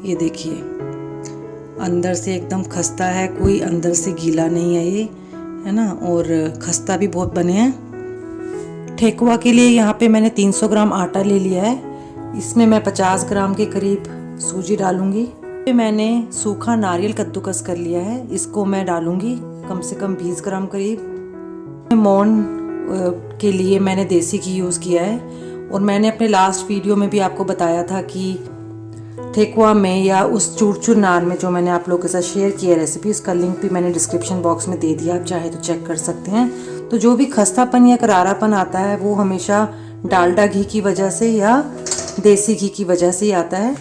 ये देखिए, अंदर से एकदम खस्ता है, कोई अंदर से गीला नहीं है ये, है ना। और खस्ता भी बहुत बने हैं। ठेकुआ के लिए यहाँ पे मैंने 300 ग्राम आटा ले लिया है। इसमें मैं 50 ग्राम के करीब सूजी डालूंगी। मैंने सूखा नारियल कद्दूकस कर लिया है, इसको मैं डालूंगी कम से कम 20 ग्राम करीब। मोहन के लिए मैंने देसी घी यूज़ किया है। और मैंने अपने लास्ट वीडियो में भी आपको बताया था कि ठेकुआ में या उस चूरचूर नान में जो मैंने आप लोगों के साथ शेयर किया रेसिपी, उसका लिंक भी मैंने डिस्क्रिप्शन बॉक्स में दे दिया, आप चाहे तो चेक कर सकते हैं। तो जो भी खस्तापन या करारापन आता है वो हमेशा डालडा घी की वजह से या देसी घी की वजह से ही आता है।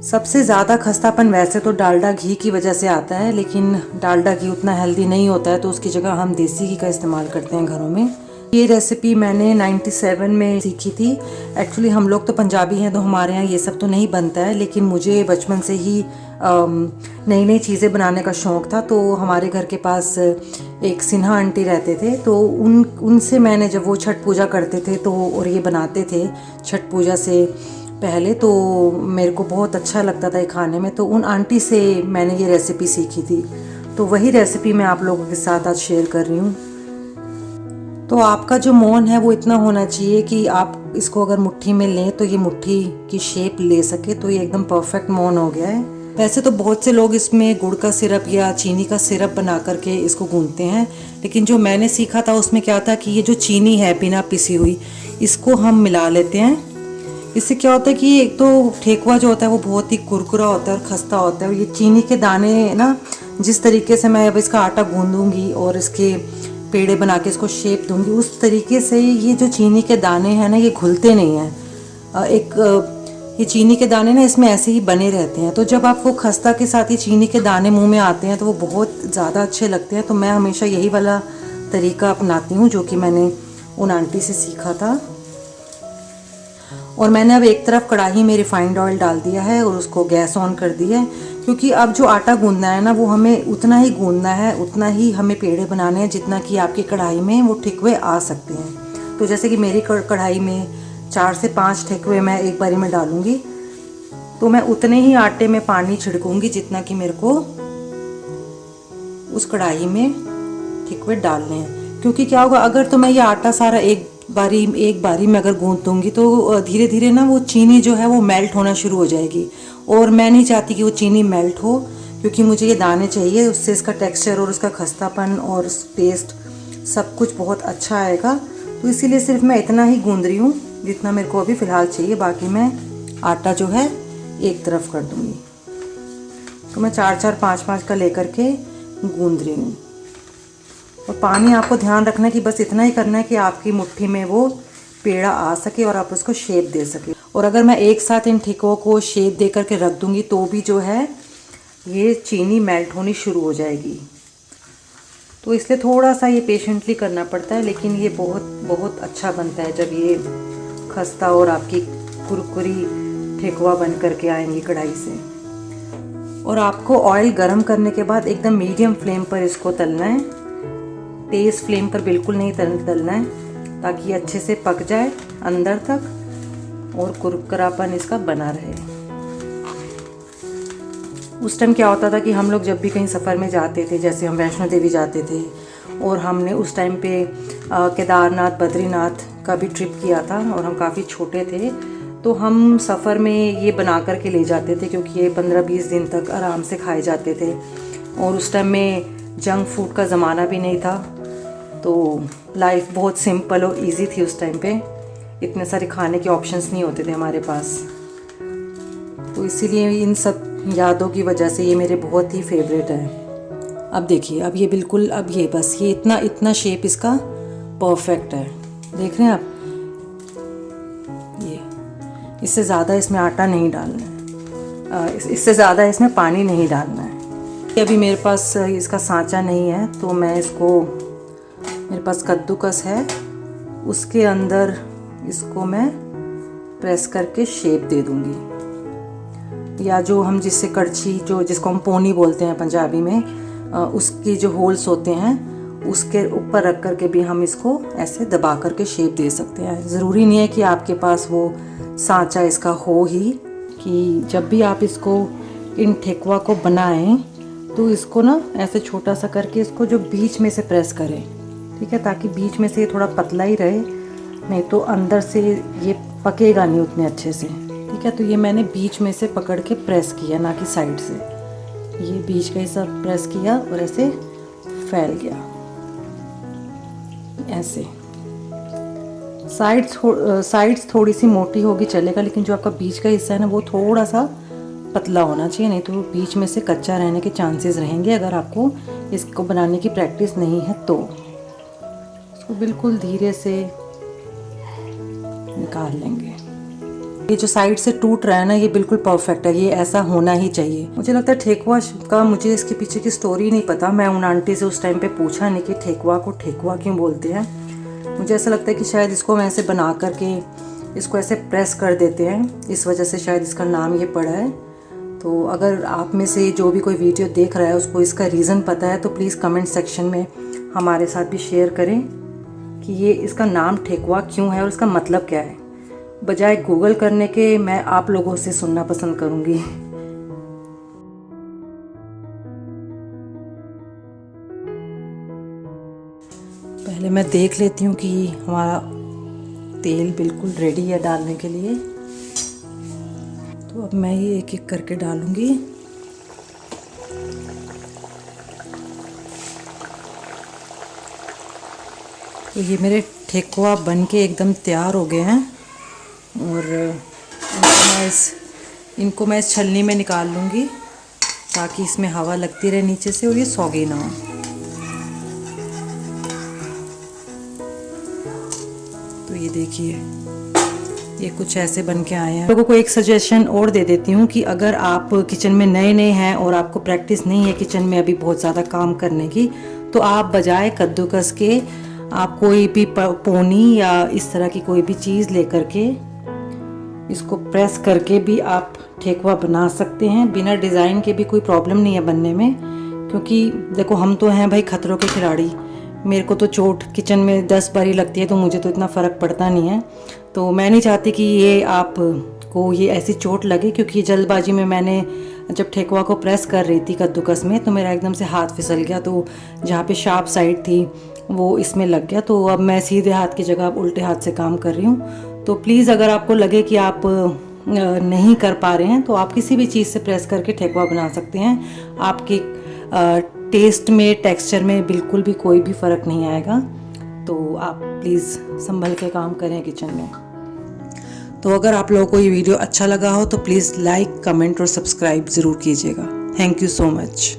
सबसे ज़्यादा खस्तापन वैसे तो डालडा घी की वजह से आता है, लेकिन डालडा घी उतना हेल्दी नहीं होता है, तो उसकी जगह हम देसी घी का इस्तेमाल करते हैं घरों में। ये रेसिपी मैंने 97 में सीखी थी। एक्चुअली हम लोग तो पंजाबी हैं, तो हमारे यहाँ ये सब तो नहीं बनता है, लेकिन मुझे बचपन से ही नई नई चीज़ें बनाने का शौक़ था। तो हमारे घर के पास एक सिन्हा आंटी रहते थे, तो उनसे मैंने, जब वो छठ पूजा करते थे तो और ये बनाते थे छठ पूजा से पहले, तो मेरे को बहुत अच्छा लगता था ये खाने में। तो उन आंटी से मैंने ये रेसिपी सीखी थी, तो वही रेसिपी मैं आप लोगों के साथ आज शेयर कर रही हूँ। तो आपका जो मोहन है वो इतना होना चाहिए कि आप इसको अगर मुट्ठी में लें तो ये मुट्ठी की शेप ले सके, तो ये एकदम परफेक्ट मोहन हो गया है। वैसे तो बहुत से लोग इसमें गुड़ का सिरप या चीनी का सिरप बना करके इसको गूंथते हैं, लेकिन जो मैंने सीखा था उसमें क्या था कि ये जो चीनी है बिना पिसी हुई, इसको हम मिला लेते हैं। इससे क्या होता है कि एक तो ठेकुआ जो होता है वो बहुत ही कुरकुरा होता है और खस्ता होता है। ये चीनी के दाने ना, जिस तरीके से मैं अब इसका आटा गूंदूंगी और इसके पेड़े बना के इसको शेप दूंगी, उस तरीके से ये जो चीनी के दाने हैं ना, ये घुलते नहीं हैं। ये चीनी के दाने ना इसमें ऐसे ही बने रहते हैं। तो जब आपको खस्ता के साथ ये चीनी के दाने मुंह में आते हैं तो वो बहुत ज़्यादा अच्छे लगते हैं। तो मैं हमेशा यही वाला तरीका अपनाती हूँ जो कि मैंने उन आंटी से सीखा था। और मैंने अब एक तरफ कढ़ाई में रिफाइंड ऑयल डाल दिया है और उसको गैस ऑन कर दिया है, क्योंकि अब जो आटा गूंदना है ना, वो हमें उतना ही गूंदना है, उतना ही हमें पेड़े बनाने हैं जितना कि आपकी कढ़ाई में वो ठेकुए आ सकते हैं। तो जैसे कि मेरी कढ़ाई में 4 से 5 ठेकुए मैं एक बारी में डालूंगी, तो मैं उतने ही आटे में पानी छिड़कूंगी जितना कि मेरे को उस कढ़ाई में ठेकुए डालने हैं। क्योंकि क्या होगा, अगर तो मैं ये आटा सारा एक बारी में अगर गूंथ दूंगी तो धीरे धीरे ना वो चीनी जो है वो मेल्ट होना शुरू हो जाएगी, और मैं नहीं चाहती कि वो चीनी मेल्ट हो, क्योंकि मुझे ये दाने चाहिए, उससे इसका टेक्सचर और उसका खस्तापन और टेस्ट सब कुछ बहुत अच्छा आएगा। तो इसीलिए सिर्फ मैं इतना ही गूंद रही हूँ जितना मेरे को अभी फ़िलहाल चाहिए। बाकी मैं आटा जो है एक तरफ कर दूँगी। तो मैं 4-4, 5-5 का लेकर के गूंद रही हूँ। और पानी आपको ध्यान रखना है कि बस इतना ही करना है कि आपकी मुट्ठी में वो पेड़ा आ सके और आप उसको शेप दे सके। और अगर मैं एक साथ इन ठेकुओं को शेप दे करके रख दूंगी तो भी जो है ये चीनी मेल्ट होनी शुरू हो जाएगी। तो इसलिए थोड़ा सा ये पेशेंटली करना पड़ता है, लेकिन ये बहुत बहुत अच्छा बनता है जब ये खस्ता और आपकी कुरकुरी ठेकुआ बन करके आएंगी कढ़ाई से। और आपको ऑयल गर्म करने के बाद एकदम मीडियम फ्लेम पर इसको तलना है, तेज़ फ्लेम पर बिल्कुल नहीं तलना है, ताकि ये अच्छे से पक जाए अंदर तक और कुरकुरापन इसका बना रहे। उस टाइम क्या होता था कि हम लोग जब भी कहीं सफ़र में जाते थे, जैसे हम वैष्णो देवी जाते थे, और हमने उस टाइम पे केदारनाथ बद्रीनाथ का भी ट्रिप किया था और हम काफ़ी छोटे थे, तो हम सफ़र में ये बना कर के ले जाते थे, क्योंकि ये 15-20 दिन तक आराम से खाए जाते थे। और उस टाइम में जंक फूड का ज़माना भी नहीं था, तो लाइफ बहुत सिंपल और इजी थी उस टाइम पे। इतने सारे खाने के ऑप्शंस नहीं होते थे हमारे पास। तो इसीलिए इन सब यादों की वजह से ये मेरे बहुत ही फेवरेट है। अब देखिए, अब ये बिल्कुल, अब ये बस ये इतना शेप इसका परफेक्ट है, देख रहे हैं आप। ये इससे ज़्यादा इसमें आटा नहीं डालना है, इससे ज़्यादा इसमें पानी नहीं डालना है। अभी मेरे पास इसका सांचा नहीं है, तो मैं इसको, मेरे पास कद्दूकस है, उसके अंदर इसको मैं प्रेस करके शेप दे दूंगी, या जो हम जिससे कड़छी, जो जिसको हम पोनी बोलते हैं पंजाबी में, उसकी जो होल्स होते हैं उसके ऊपर रख करके भी हम इसको ऐसे दबा करके शेप दे सकते हैं। ज़रूरी नहीं है कि आपके पास वो सांचा इसका हो ही, कि जब भी आप इसको इन ठेकुआ को बनाएं तो इसको ना ऐसे छोटा सा करके इसको जो बीच में से प्रेस करें, ठीक है, ताकि बीच में से ये थोड़ा पतला ही रहे, नहीं तो अंदर से ये पकेगा नहीं उतने अच्छे से, ठीक है। तो ये मैंने बीच में से पकड़ के प्रेस किया, ना कि साइड से। ये बीच का हिस्सा प्रेस किया और ऐसे फैल गया ऐसे। साइड्स थोड़ी सी मोटी होगी चलेगा, लेकिन जो आपका बीच का हिस्सा है ना वो थोड़ा सा पतला होना चाहिए, नहीं तो बीच में से कच्चा रहने के चांसेस रहेंगे अगर आपको इसको बनाने की प्रैक्टिस नहीं है तो। इसको बिल्कुल धीरे से निकाल लेंगे। ये जो साइड से टूट रहा है ना, ये बिल्कुल परफेक्ट है, ये ऐसा होना ही चाहिए। मुझे लगता है ठेकुआ का, मुझे इसके पीछे की स्टोरी नहीं पता, मैं उन आंटी से उस टाइम पे पूछा नहीं कि ठेकुआ को ठेकुआ क्यों बोलते हैं। मुझे ऐसा लगता है कि शायद इसको हम ऐसे बना करके इसको ऐसे प्रेस कर देते हैं, इस वजह से शायद इसका नाम ये पड़ा है। तो अगर आप में से जो भी कोई वीडियो देख रहा है उसको इसका रीज़न पता है तो प्लीज़ कमेंट सेक्शन में हमारे साथ भी शेयर करें कि ये इसका नाम ठेकुआ क्यों है और इसका मतलब क्या है। बजाय गूगल करने के मैं आप लोगों से सुनना पसंद करूँगी। पहले मैं देख लेती हूँ कि हमारा तेल बिल्कुल रेडी है डालने के लिए। तो अब मैं ये एक एक करके डालूँगी। तो ये मेरे ठेकुआ बन के एकदम तैयार हो गए हैं और इनको मैं इस छलनी में निकाल लूँगी ताकि इसमें हवा लगती रहे नीचे से और ये सौगी ना हो। तो ये देखिए, ये कुछ ऐसे बन के आए हैं। लोगों को एक सजेशन और दे देती हूँ कि अगर आप किचन में नए नए हैं और आपको प्रैक्टिस नहीं है किचन में अभी बहुत ज़्यादा काम करने की, तो आप बजाय कद्दूकस के आप कोई भी पोनी या इस तरह की कोई भी चीज़ लेकर के इसको प्रेस करके भी आप ठेकुआ बना सकते हैं। बिना डिज़ाइन के भी कोई प्रॉब्लम नहीं है बनने में, क्योंकि देखो हम तो हैं भाई खतरों के खिलाड़ी। मेरे को तो चोट किचन में 10 बारी लगती है तो मुझे तो इतना फ़र्क पड़ता नहीं है। तो मैं नहीं चाहती कि ये आप को ये ऐसी चोट लगे, क्योंकि जल्दबाजी में मैंने जब ठेकुआ को प्रेस कर रही थी कद्दूकस में तो मेरा एकदम से हाथ फिसल गया, तो जहाँ पे शार्प साइड थी वो इसमें लग गया। तो अब मैं सीधे हाथ की जगह अब उल्टे हाथ से काम कर रही हूँ। तो प्लीज़ अगर आपको लगे कि आप नहीं कर पा रहे हैं तो आप किसी भी चीज़ से प्रेस करके ठेकुआ बना सकते हैं। आपके टेस्ट में, टेक्सचर में बिल्कुल भी कोई भी फ़र्क नहीं आएगा। तो आप प्लीज़ संभल के काम करें किचन में। तो अगर आप लोगों को ये वीडियो अच्छा लगा हो तो प्लीज़ लाइक, कमेंट और सब्सक्राइब ज़रूर कीजिएगा। Thank you so much.